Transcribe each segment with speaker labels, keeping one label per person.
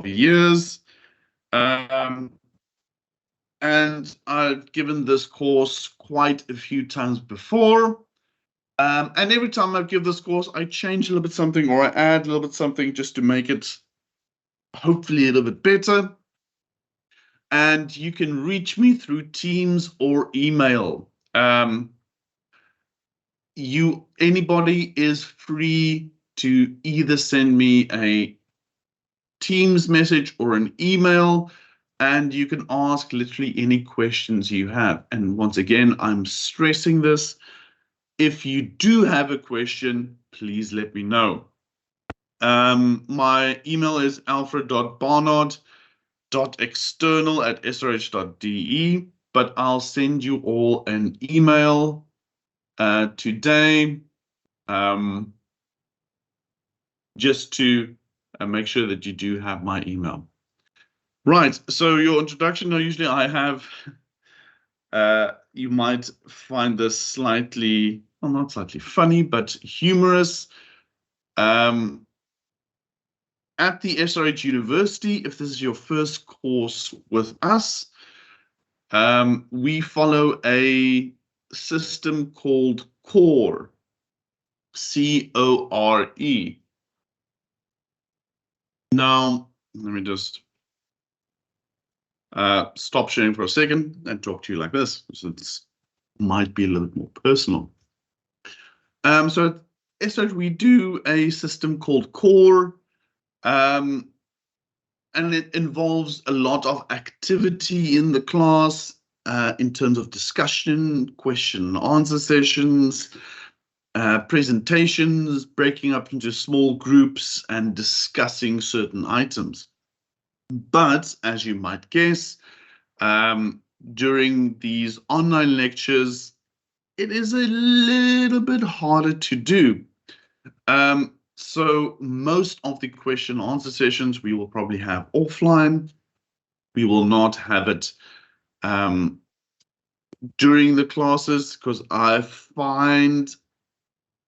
Speaker 1: of years. And I've given this course quite a few times before. And every time I give this course, I change a little bit something, or I add a little bit something just to make it hopefully a little bit better. And you can reach me through Teams or email. Anybody is free to either send me a Teams message or an email, and you can ask literally any questions you have. And once again, I'm stressing this. If you do have a question, please let me know. My email is alfred.barnard.external@srh.de, but I'll send you all an email today, just to make sure that you do have my email. Right, so your introduction, now usually I have, you might find this slightly, well, not slightly funny, but humorous. At the SRH University, if this is your first course with us, we follow a system called CORE, C-O-R-E. Now, let me just stop sharing for a second and talk to you like this, so this might be a little bit more personal. So at SRH, we do a system called CORE, and it involves a lot of activity in the class in terms of discussion, question and answer sessions, presentations, breaking up into small groups and discussing certain items. But as you might guess, during these online lectures, it is a little bit harder to do. So most of the question and answer sessions we will probably have offline. We will not have it during the classes, because I find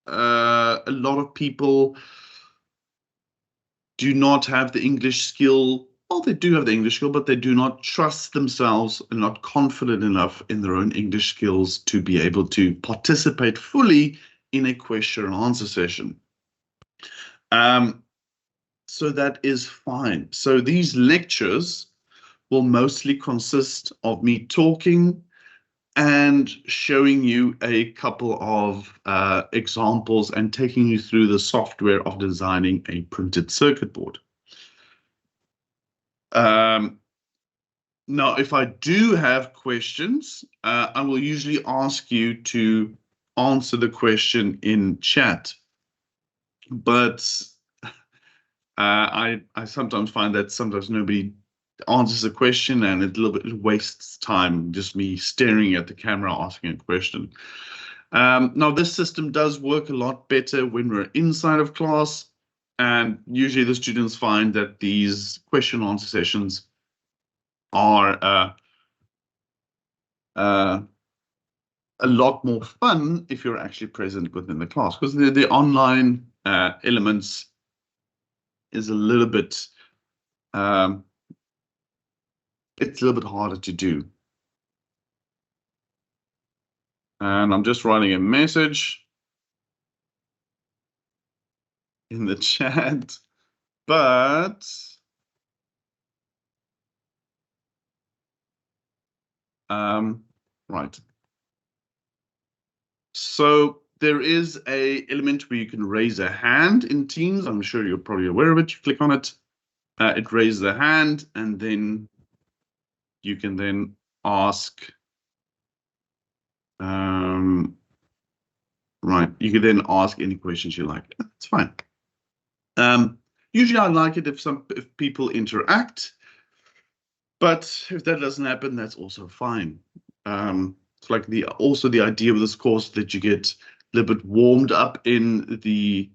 Speaker 1: a lot of people do not have the English skill. Well, they do have the English skill, but they do not trust themselves and not confident enough in their own English skills to be able to participate fully in a question and answer session. So that is fine. So these lectures will mostly consist of me talking and showing you a couple of examples and taking you through the software of designing a printed circuit board. Now, if I do have questions, I will usually ask you to answer the question in chat. But I sometimes find that sometimes nobody answers a question, and it a little bit wastes time, just me staring at the camera asking a question. Now, this system does work a lot better when we're inside of class, and usually the students find that these question and answer sessions are a lot more fun if you're actually present within the class, because the online elements is a little bit, it's a little bit harder to do. And I'm just writing a message in the chat, but right. So there is a element where you can raise a hand in Teams. I'm sure you're probably aware of it. You click on it, it raises a hand, and then you can then ask. Right, you can then ask any questions you like. It's fine. Usually I like it if people interact, but if that doesn't happen, that's also fine. It's like also the idea of this course that you get a little bit warmed up in the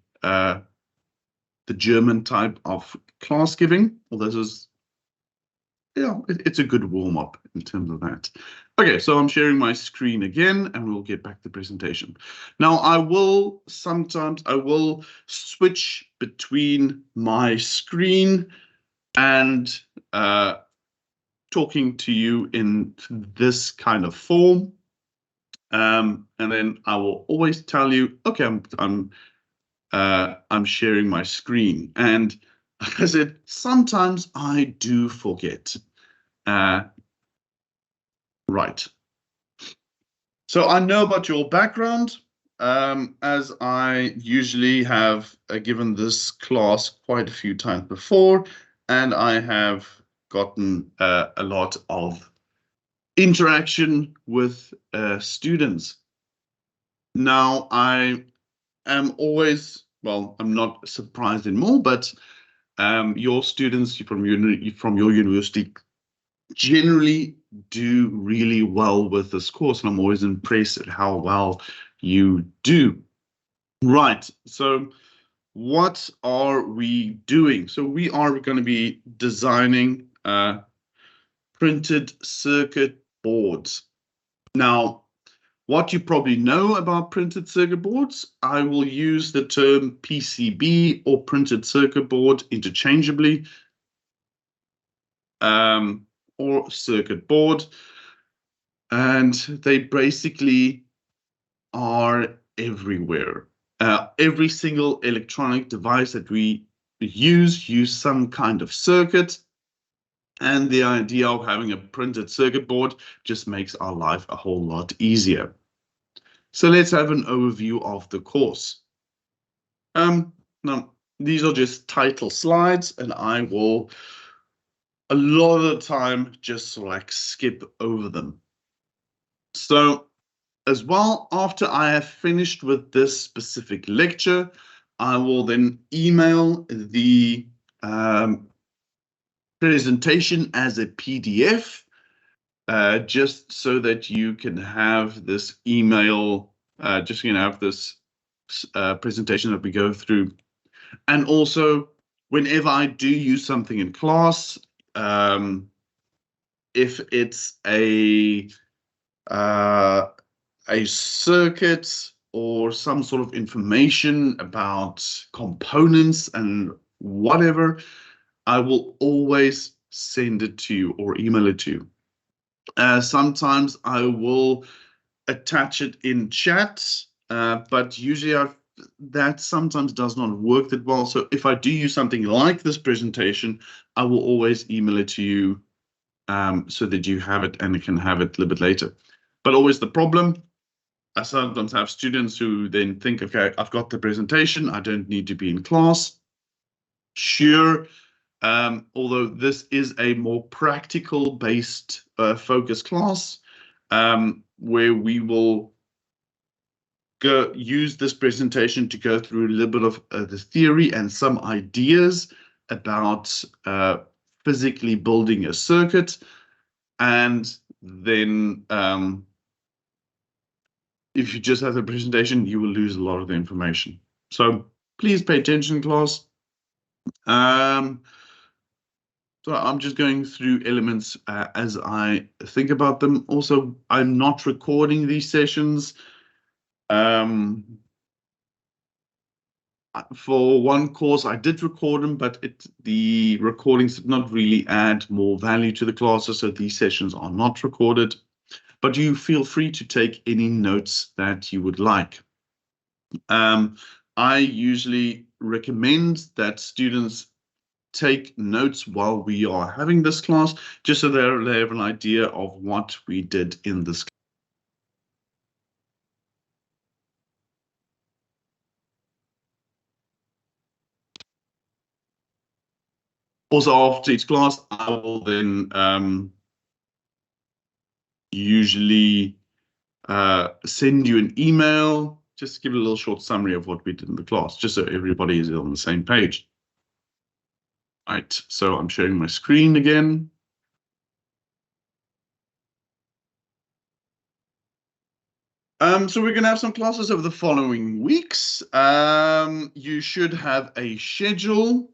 Speaker 1: German type of class giving. Well, this is, yeah, it's a good warm up in terms of that. Okay, so I'm sharing my screen again, and we'll get back to the presentation. Now, I will switch between my screen and talking to you in this kind of form. And then I will always tell you, okay, I'm sharing my screen. And like I said, sometimes I do forget. Right. So I know about your background, as I usually have given this class quite a few times before, and I have gotten a lot of interaction with students. Now, I am always, well, I'm not surprised anymore, but your students from your university generally do really well with this course, and I'm always impressed at how well you do. Right, so what are we doing? So we are going to be designing printed circuit boards. Now, what you probably know about printed circuit boards, I will use the term PCB or printed circuit board interchangeably, or circuit board. And they basically are everywhere. Every single electronic device that we use some kind of circuit. And the idea of having a printed circuit board just makes our life a whole lot easier. So let's have an overview of the course. Now, these are just title slides, and I will a lot of the time just like skip over them. So as well, after I have finished with this specific lecture, I will then email the presentation as a PDF, just so that you can have this email, just you can have this presentation that we go through. And also, whenever I do use something in class, if it's a circuit or some sort of information about components and whatever, I will always send it to you or email it to you. Sometimes I will attach it in chat, but usually that sometimes does not work that well. So if I do use something like this presentation, I will always email it to you, so that you have it and you can have it a little bit later. But always the problem, I sometimes have students who then think, okay, I've got the presentation, I don't need to be in class. Sure, although this is a more practical based focus class, where we will use this presentation to go through a little bit of the theory and some ideas about physically building a circuit. And then if you just have the presentation, you will lose a lot of the information. So please pay attention, class. So I'm just going through elements as I think about them. Also, I'm not recording these sessions. For one course, I did record them, but the recordings did not really add more value to the classes, so these sessions are not recorded. But you feel free to take any notes that you would like. I usually recommend that students take notes while we are having this class, just so they have an idea of what we did in this class. Also, after each class, I will then usually send you an email, just to give a little short summary of what we did in the class, just so everybody is on the same page. Right, so I'm sharing my screen again. So we're going to have some classes over the following weeks. You should have a schedule.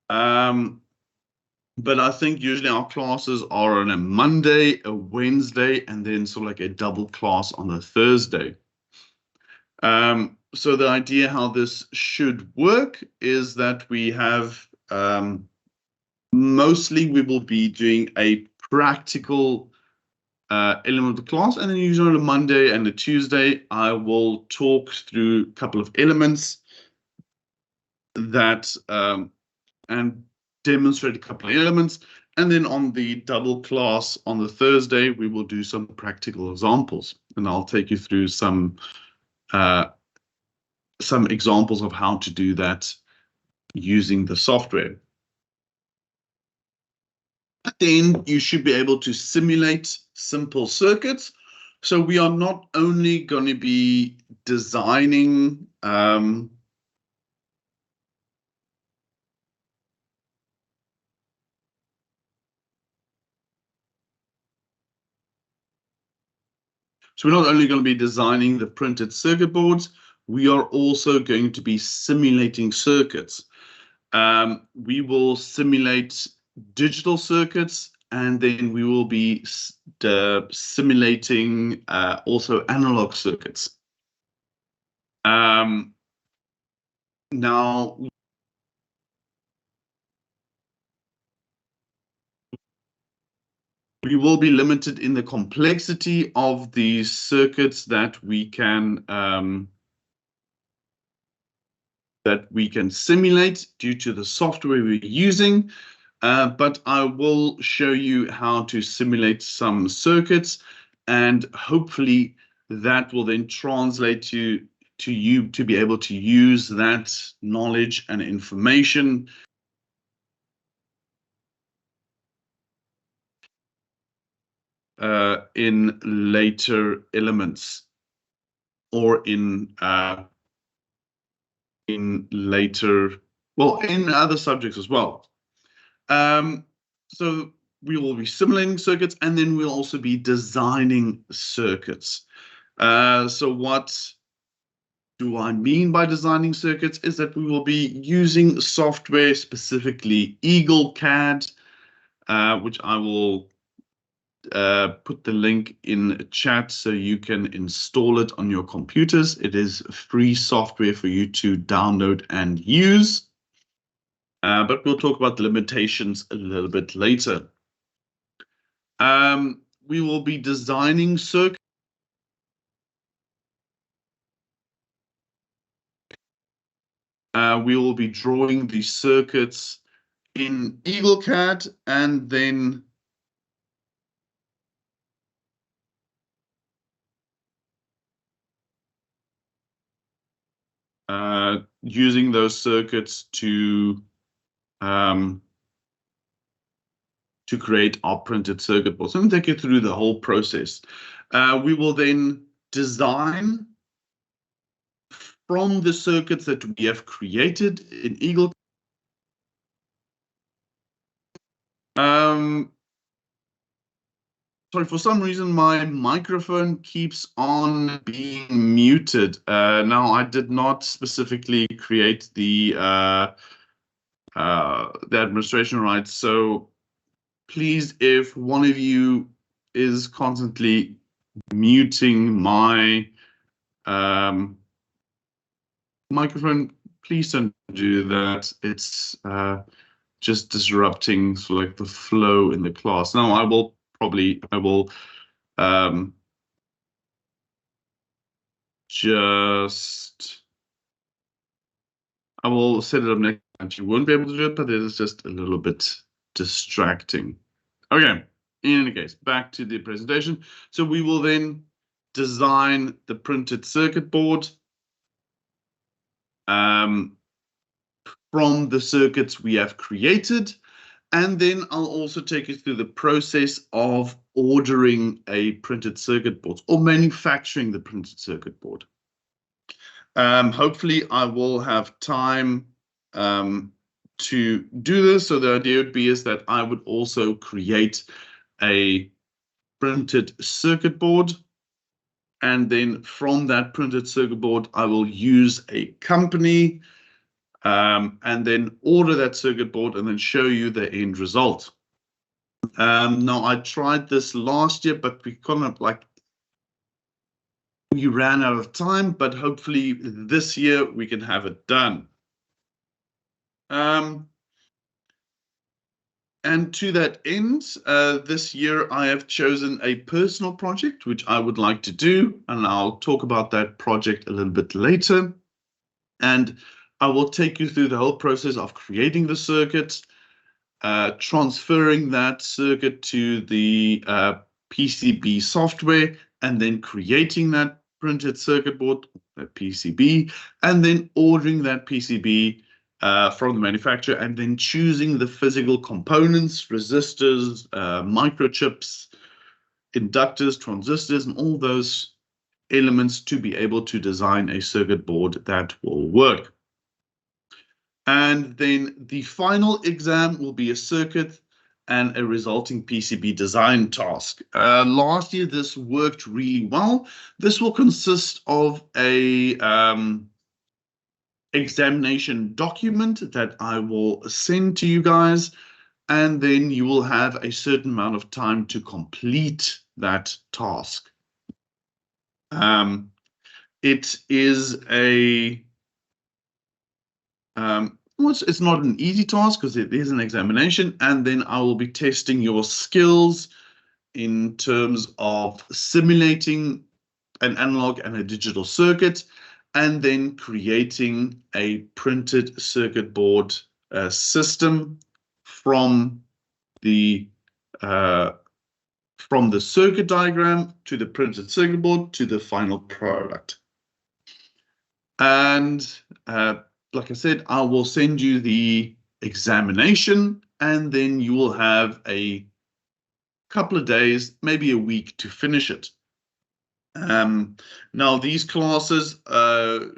Speaker 1: But I think usually our classes are on a Monday, a Wednesday, and then sort of like a double class on a Thursday. So the idea how this should work is that we have mostly we will be doing a practical element of the class, and then usually on a Monday and a Tuesday, I will talk through a couple of elements that and demonstrate a couple of elements. And then on the double class on the Thursday, we will do some practical examples, and I'll take you through some examples of how to do that using the software. Then you should be able to simulate simple circuits. So we are not only going to be designing So we're not only going to be designing the printed circuit boards, we are also going to be simulating circuits. We will simulate digital circuits, and then we will be simulating also analog circuits. Now, we will be limited in the complexity of the circuits that we can simulate due to the software we're using. But I will show you how to simulate some circuits, and hopefully that will then translate to you to be able to use that knowledge and information in later elements or in other subjects as well. So we will be simulating circuits, and then we'll also be designing circuits. So what do I mean by designing circuits is that we will be using software, specifically EagleCAD, which I will put the link in the chat so you can install it on your computers. It is free software for you to download and use. But we'll talk about the limitations a little bit later. We will be designing circuits. We will be drawing the circuits in EagleCAD, and then using those circuits to create our printed circuit boards. Let me take you through the whole process. We will then design from the circuits that we have created in EagleCAD. Sorry, for some reason my microphone keeps on being muted. Now, I did not specifically create the administration rights, so please, if one of you is constantly muting my microphone, please don't do that. It's just disrupting sort of like the flow in the class. Now, I will I will set it up next time. You won't be able to do it, but it is just a little bit distracting. Okay, in any case, back to the presentation. So we will then design the printed circuit board from the circuits we have created. And then I'll also take you through the process of ordering a printed circuit board or manufacturing the printed circuit board. Hopefully I will have time to do this. So the idea would be is that I would also create a printed circuit board. And then from that printed circuit board, I will use a company and then order that circuit board and then show you the end result. Now, I tried this last year, but we kind of we ran out of time, but hopefully this year we can have it done. And to that end, this year I have chosen a personal project which I would like to do, and I'll talk about that project a little bit later. And I will take you through the whole process of creating the circuit, transferring that circuit to the PCB software, and then creating that printed circuit board, that PCB, and then ordering that PCB from the manufacturer, and then choosing the physical components, resistors, microchips, inductors, transistors, and all those elements to be able to design a circuit board that will work. And then the final exam will be a circuit and a resulting PCB design task. Last year, this worked really well. This will consist of a examination document that I will send to you guys, and then you will have a certain amount of time to complete that task. It is a it's not an easy task because it is an examination, and then I will be testing your skills in terms of simulating an analog and a digital circuit, and then creating a printed circuit board system from the circuit diagram to the printed circuit board to the final product. And like I said, I will send you the examination, and then you will have a couple of days, maybe a week to finish it. Now, these classes, the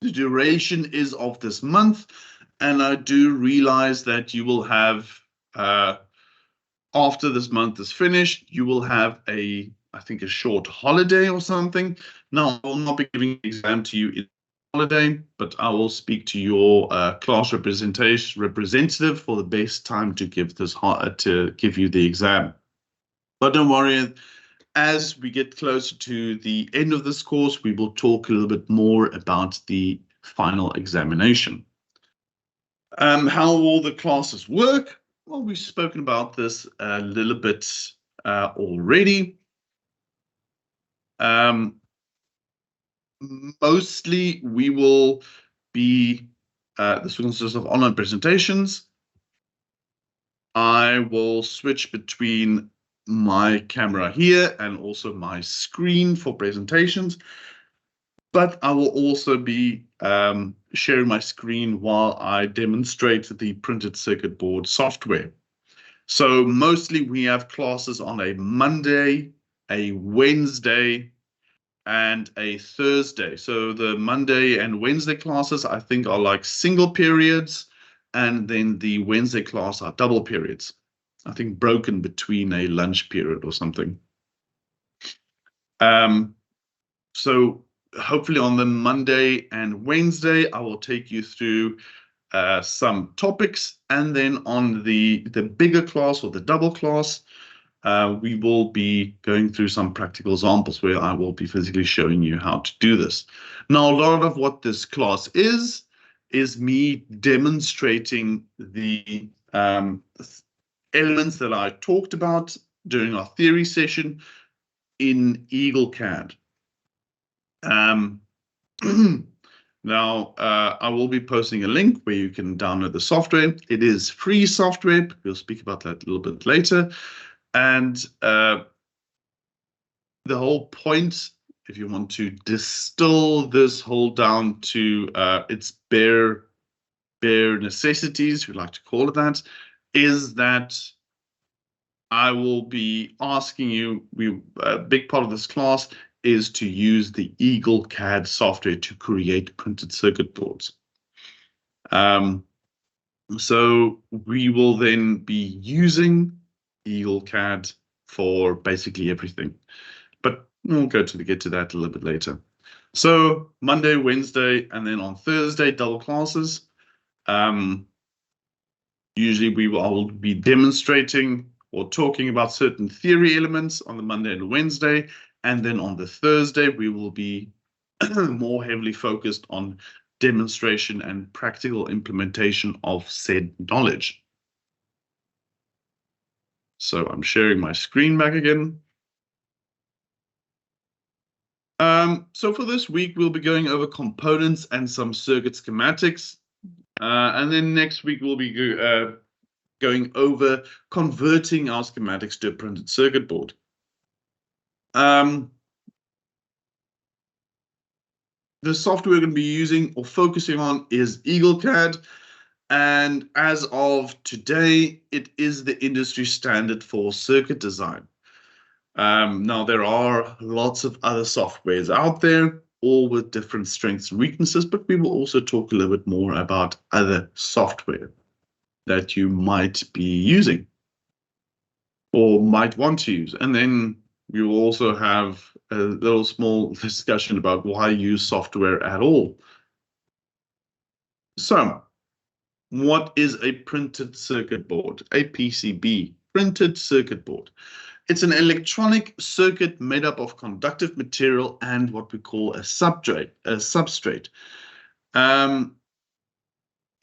Speaker 1: duration is of this month, and I do realize that you will have, after this month is finished, you will have I think a short holiday or something. Now, I will not be giving the exam to you in holiday, but I will speak to your class representative for the best time to give you the exam. But don't worry, as we get closer to the end of this course, we will talk a little bit more about the final examination. How all the classes work? Well, we've spoken about this a little bit already. Mostly we will be, this will consist of online presentations. I will switch between my camera here and also my screen for presentations, but I will also be sharing my screen while I demonstrate the printed circuit board software. So mostly we have classes on a Monday, a Wednesday, and a Thursday. So the Monday and Wednesday classes, I think, are like single periods, and then the Wednesday class are double periods. I think broken between a lunch period or something. So hopefully on the Monday and Wednesday, I will take you through some topics, and then on the bigger class or the double class, we will be going through some practical examples where I will be physically showing you how to do this. Now, a lot of what this class is me demonstrating the elements that I talked about during our theory session in EagleCAD. Now, I will be posting a link where you can download the software. It is free software. We'll speak about that a little bit later. And the whole point, if you want to distill this whole down to its bare necessities, we like to call it that, is that I will be asking you, a big part of this class is to use the EagleCAD software to create printed circuit boards. So we will then be using EagleCAD for basically everything, but we'll get to that a little bit later. So Monday, Wednesday, and then on Thursday, double classes. Usually I will be demonstrating or talking about certain theory elements on the Monday and Wednesday, and then on the Thursday, we will be more heavily focused on demonstration and practical implementation of said knowledge. So I'm sharing my screen back again. So for this week, we'll be going over components and some circuit schematics. And then next week, we'll be going over converting our schematics to a printed circuit board. The software we're going to be using or focusing on is EagleCAD. And as of today, it is the industry standard for circuit design. Now, there are lots of other softwares out there, all with different strengths and weaknesses, but we will also talk a little bit more about other software that you might be using or might want to use. And then we will also have a little small discussion about why use software at all. So, what is a printed circuit board? A PCB, printed circuit board. It's an electronic circuit made up of conductive material and what we call a substrate.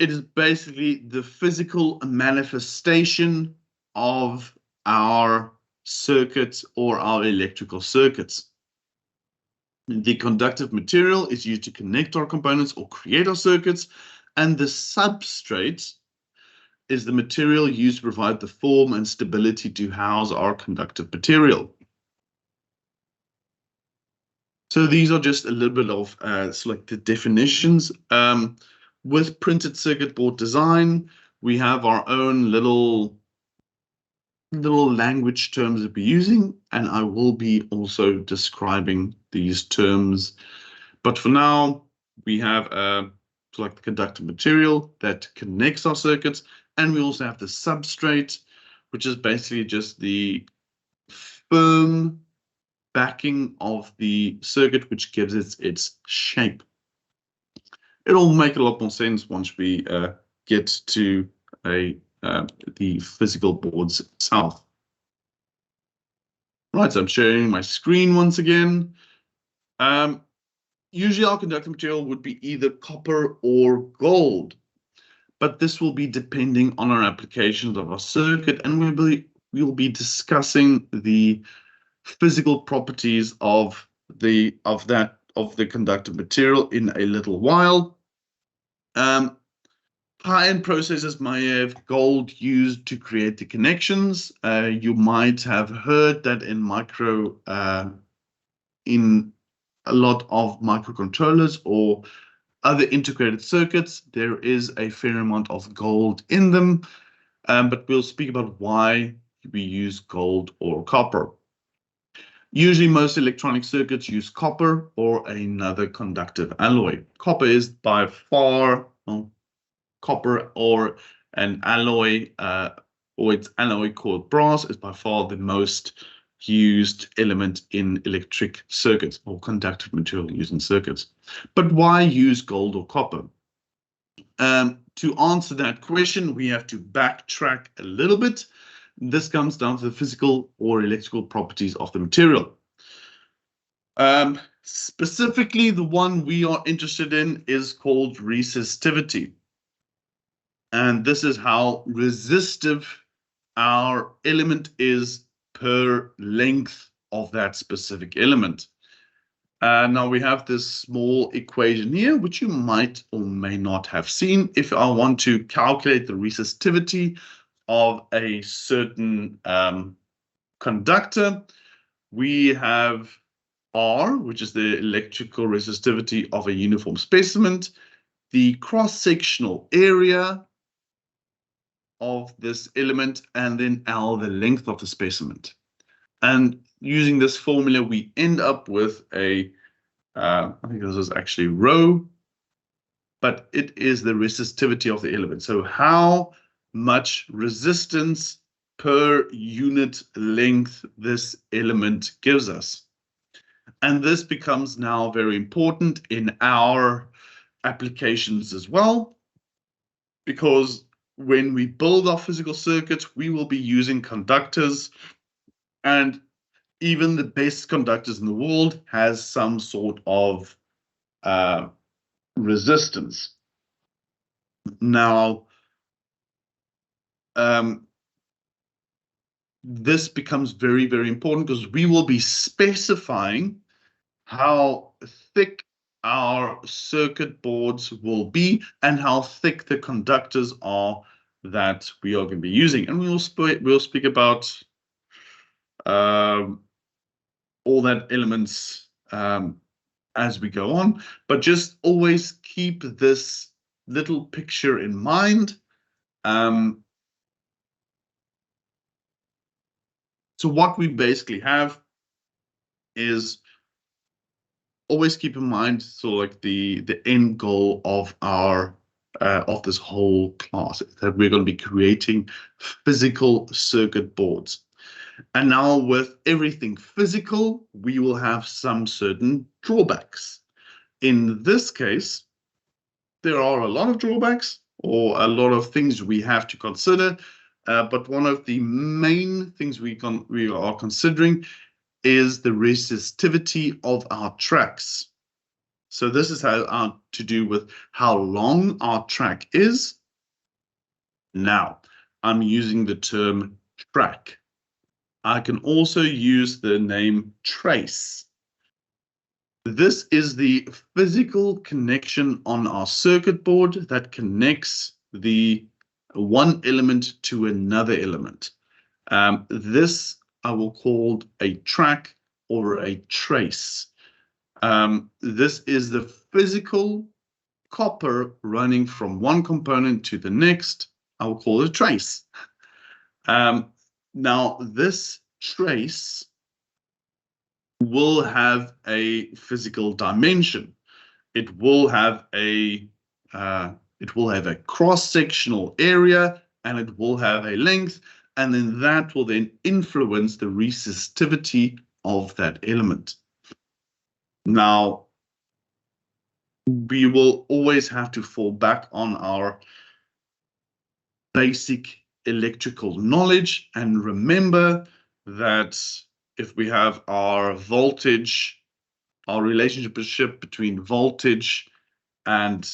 Speaker 1: It is basically the physical manifestation of our circuits or our electrical circuits. The conductive material is used to connect our components or create our circuits, and the substrate is the material used to provide the form and stability to house our conductive material. So these are just a little bit of the definitions. With printed circuit board design, we have our own little language terms that we're using, and I will be also describing these terms. But for now, we have the conductive material that connects our circuits, and we also have the substrate, which is basically just the firm backing of the circuit, which gives it its shape. It'll make a lot more sense once we get to the physical boards itself. Right, so I'm sharing my screen once again. Usually our conductive material would be either copper or gold, but this will be depending on our applications of our circuit, and we'll be discussing the physical properties of the conductive material in a little while. High-end processors might have gold used to create the connections. You might have heard that in a lot of microcontrollers or other integrated circuits, there is a fair amount of gold in them, but we'll speak about why we use gold or copper. Usually most electronic circuits use copper or another conductive alloy. Copper is by far, copper or an alloy, or its alloy called brass, is by far the most used element in electric circuits or conductive material used in circuits. But why use gold or copper? To answer that question, we have to backtrack a little bit. This comes down to the physical or electrical properties of the material. Specifically, the one we are interested in is called resistivity. And this is how resistive our element is per length of that specific element. Now we have this small equation here, which you might or may not have seen. If I want to calculate the resistivity of a certain conductor, we have R, which is the electrical resistivity of a uniform specimen, the cross-sectional area of this element, and then L, the length of the specimen. And using this formula, we end up with a, I think this is actually rho, but it is the resistivity of the element. So how much resistance per unit length this element gives us. And this becomes now very important in our applications as well, because when we build our physical circuits, we will be using conductors, and even the best conductors in the world has some sort of resistance. Now, this becomes very, very important because we will be specifying how thick our circuit boards will be and how thick the conductors are that we are going to be using. And we'll speak about all that elements as we go on, but just always keep this little picture in mind. So what we basically have is always keep in mind, so like the end goal of our of this whole class, that we're going to be creating physical circuit boards. And now with everything physical, we will have some certain drawbacks. In this case, there are a lot of drawbacks or a lot of things we have to consider. But one of the main things we are considering is the resistivity of our tracks. So this is to do with how long our track is. Now, I'm using the term track. I can also use the name trace. This is the physical connection on our circuit board that connects the one element to another element. This I will call a track or a trace. This is the physical copper running from one component to the next. I will call it a trace. Now, this trace will have a physical dimension. It will have a cross-sectional area, and it will have a length, and then that will then influence the resistivity of that element. Now, we will always have to fall back on our basic electrical knowledge and remember that if we have our voltage, our relationship between voltage and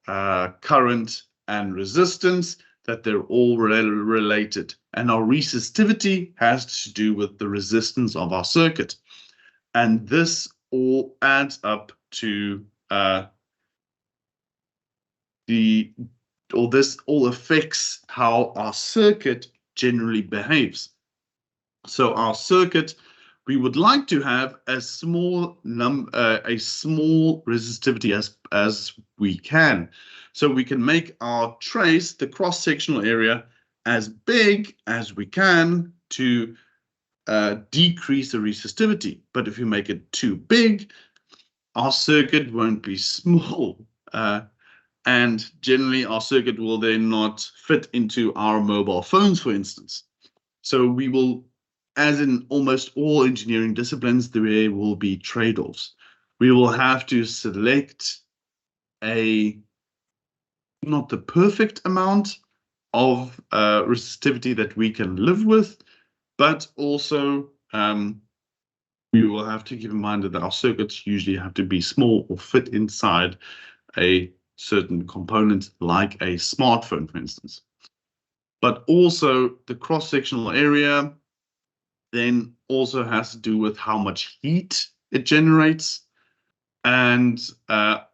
Speaker 1: current and resistance, that they're all related. And our resistivity has to do with the resistance of our circuit. And this all adds up to this all affects how our circuit generally behaves. So our circuit, we would like to have a small resistivity as we can. So we can make our trace, the cross-sectional area, as big as we can to decrease the resistivity. But if you make it too big, our circuit won't be small. And generally, our circuit will then not fit into our mobile phones, for instance. So we will, as in almost all engineering disciplines, there will be trade-offs. We will have to select not the perfect amount of resistivity that we can live with, but also we will have to keep in mind that our circuits usually have to be small or fit inside a certain component like a smartphone, for instance. But also the cross-sectional area then also has to do with how much heat it generates. And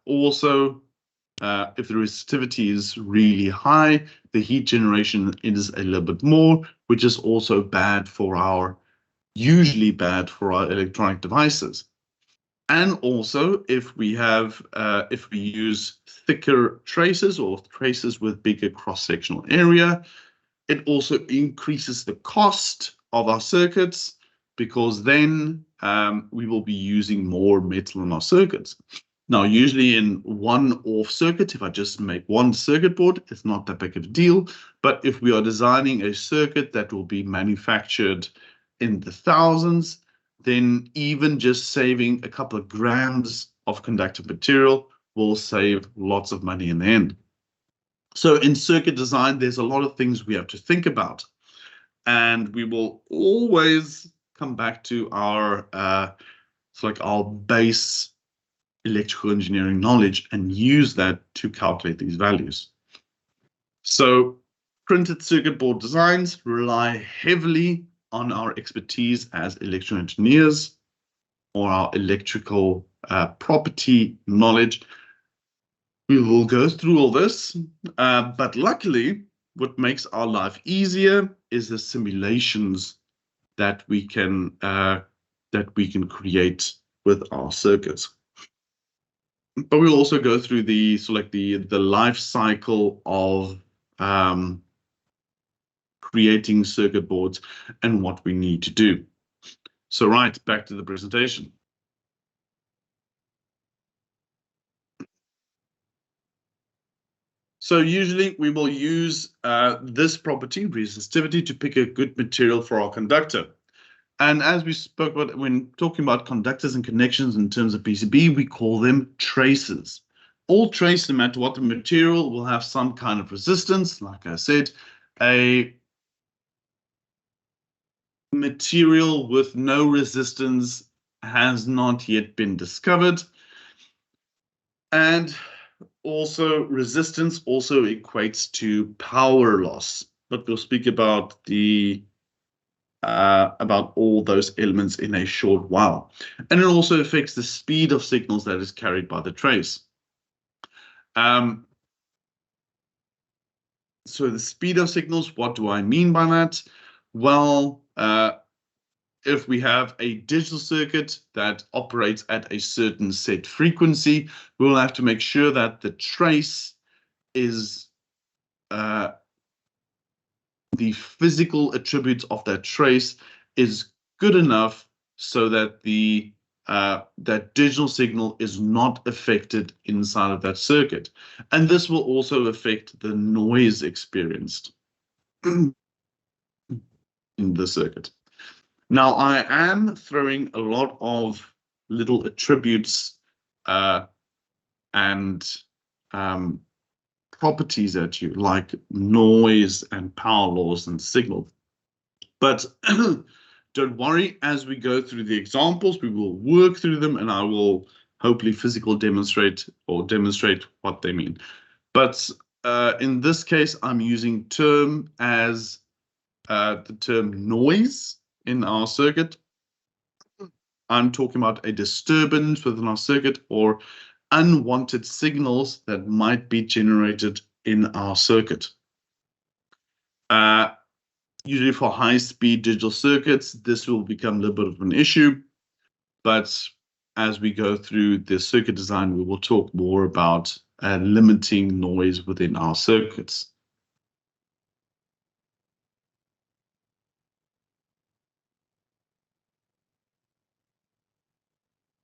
Speaker 1: also, if the resistivity is really high, the heat generation is a little bit more, which is also usually bad for our electronic devices. And also, if we use thicker traces or traces with bigger cross-sectional area, it also increases the cost of our circuits because then we will be using more metal in our circuits. Now, usually in one-off circuit, if I just make one circuit board, it's not that big of a deal. But if we are designing a circuit that will be manufactured in the thousands, then even just saving a couple of grams of conductive material will save lots of money in the end. So in circuit design, there's a lot of things we have to think about. And we will always come back to our base electrical engineering knowledge and use that to calculate these values. So printed circuit board designs rely heavily on our expertise as electrical engineers or our electrical property knowledge. We will go through all this, but luckily, what makes our life easier is the simulations that we can create with our circuits. But we'll also go through the life cycle of creating circuit boards and what we need to do. So right, back to the presentation. So usually we will use this property, resistivity, to pick a good material for our conductor. And as we spoke about when talking about conductors and connections in terms of PCB, we call them traces. All traces, no matter what the material, will have some kind of resistance. Like I said, a material with no resistance has not yet been discovered. And also resistance also equates to power loss. But we'll speak about about all those elements in a short while. And it also affects the speed of signals that is carried by the trace. So the speed of signals, what do I mean by that? Well, if we have a digital circuit that operates at a certain set frequency, we'll have to make sure that the trace is the physical attributes of that trace is good enough so that the that digital signal is not affected inside of that circuit. And this will also affect the noise experienced in the circuit. Now, I am throwing a lot of little attributes and properties at you, like noise and power laws and signal. But don't worry, as we go through the examples, we will work through them and I will hopefully physically demonstrate what they mean. But in this case, I'm using term as the term noise in our circuit. I'm talking about a disturbance within our circuit or unwanted signals that might be generated in our circuit. Usually for high-speed digital circuits, this will become a little bit of an issue, but as we go through the circuit design, we will talk more about limiting noise within our circuits.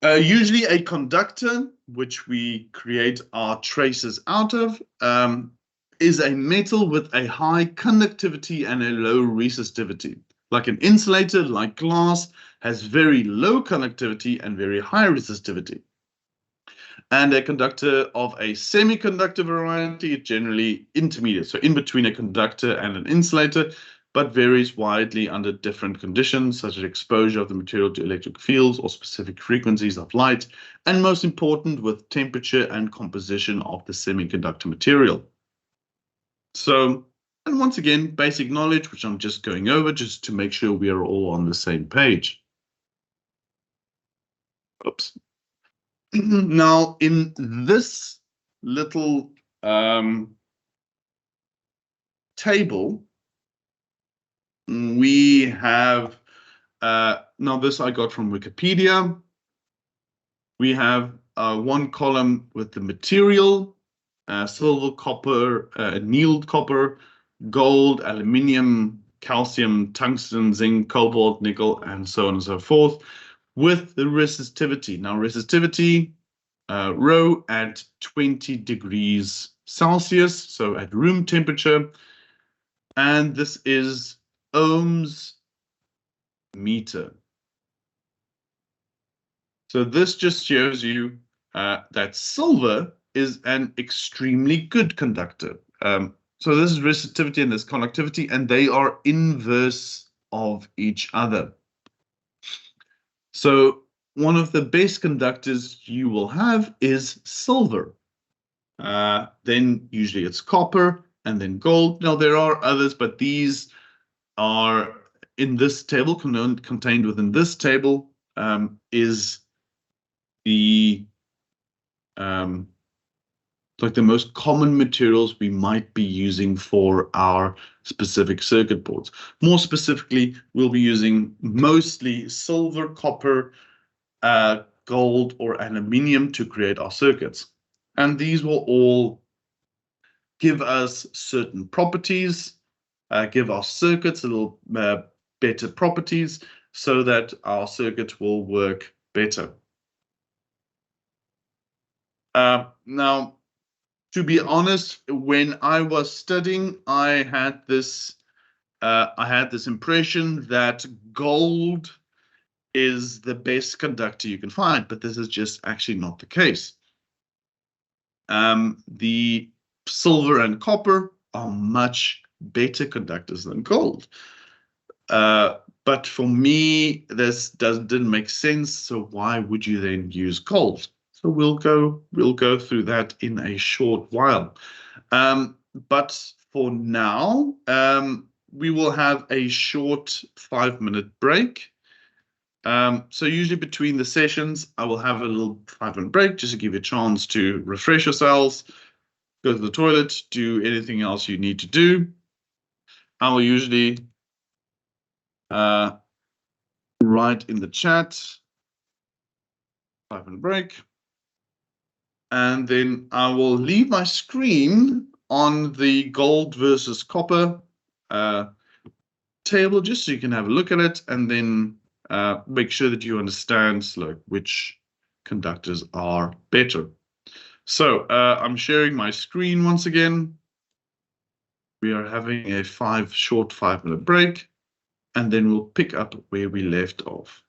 Speaker 1: Usually a conductor, which we create our traces out of, is a metal with a high conductivity and a low resistivity. Like an insulator, like glass, has very low conductivity and very high resistivity. And a conductor of a semiconductor variety, generally intermediate, so in between a conductor and an insulator, but varies widely under different conditions, such as exposure of the material to electric fields or specific frequencies of light, and most important, with temperature and composition of the semiconductor material. So, and once again, basic knowledge, which I'm just going over just to make sure we are all on the same page. Oops. Now, in this little table, we have, now this I got from Wikipedia. We have one column with the material, silver, copper, annealed copper, gold, aluminium, calcium, tungsten, zinc, cobalt, nickel, and so on and so forth, with the resistivity. Now, resistivity, rho at 20 degrees Celsius, so at room temperature, and this is ohms meter. So this just shows you that silver is an extremely good conductor. So this is resistivity and this conductivity, and they are inverse of each other. So one of the best conductors you will have is silver. Then usually it's copper and then gold. Now there are others, but these are in this table, contained within this table, is the like the most common materials we might be using for our specific circuit boards. More specifically, we'll be using mostly silver, copper, gold, or aluminium to create our circuits. And these will all give us certain properties, give our circuits a little better properties so that our circuit will work better. Now, to be honest, when I was studying, I had this impression that gold is the best conductor you can find, but this is just actually not the case. The silver and copper are much better conductors than gold. But for me, this didn't make sense. So why would you then use gold? So we'll go through that in a short while. But for now, we will have a short 5-minute break. So usually between the sessions, I will have a little 5-minute break just to give you a chance to refresh yourselves, go to the toilet, do anything else you need to do. I will usually write in the chat 5-minute break. And then I will leave my screen on the gold versus copper table just so you can have a look at it, and then make sure that you understand like which conductors are better. So I'm sharing my screen once again. We are having a short 5-minute break, and then we'll pick up where we left off.